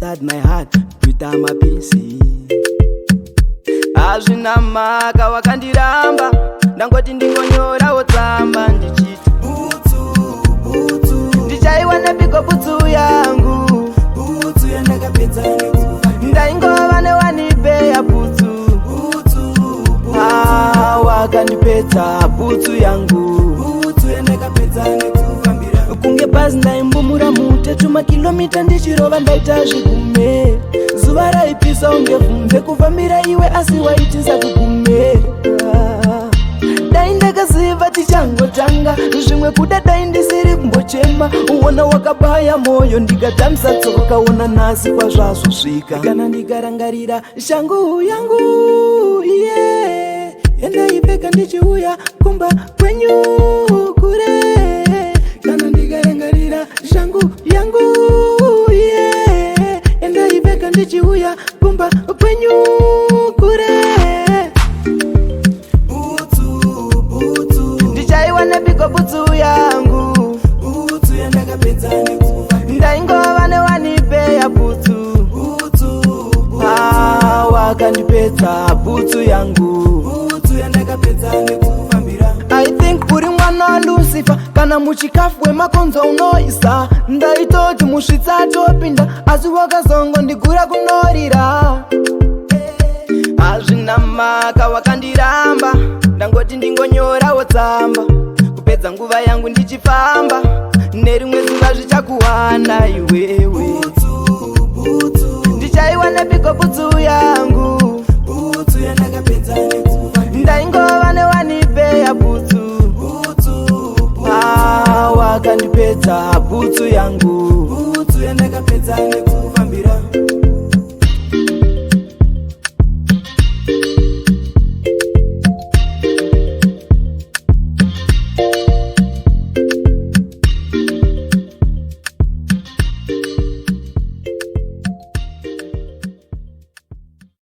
entered my heart kuita mapisi. Hazvina mhaka wakandiramba, ndangoti ndingonyorawo tsamba ndichiti butsu ndichaiwana piko butsu yangu, butsu yandakapedza nekufa ndaingova newanipeya butsu wakandipedza butsu yangu, butsu yandakapedza nekufambira kunge bhazi ndaimbumura mutetu makilomita ndichirova ndaita zvigume, zuva raipisa unge vhumve kufambira iwe asi waitisa kugume. Dai ndakaziva tichangotanga zvimwe kuda, dai ndisiri kumbochema uona wakabaya moyo ndikatamisa tsoka ona nhasi kwazvazvosvika. Kana ndikarangarira shangu yangu yeah, yandaipfeka ndichiuya kumba kwenyu kure. Kana ndikarangarira shangu yangu yeah, yandaipfeka ndichiuya kumba kwenyu kure. Ndichaiwana piko butsu yangu, butsu yandakapedza nekufa ndaingova newanipeya butsu wakandipedza butsu yangu, butsu yandakapedza nekufambira. I think uri mwana wa Lucifer kana muchikafu wemakonzo unoisa, ndaitoti musvitsa topinda asi wakazongo ndigura kunorira. Hazvina mhaka wakandiramba, ndangoti ndingonyorawo tsamba kupedza nguva yangu ndichifamba, nerimwe zuva zvichakuwana iwewe. Ndichaiwana piko butsu yangu, butsu yandakapedza nekufa ndaingova newanipeya butsu wakandipedza butsu yangu, butsu yandakapedza nekufa.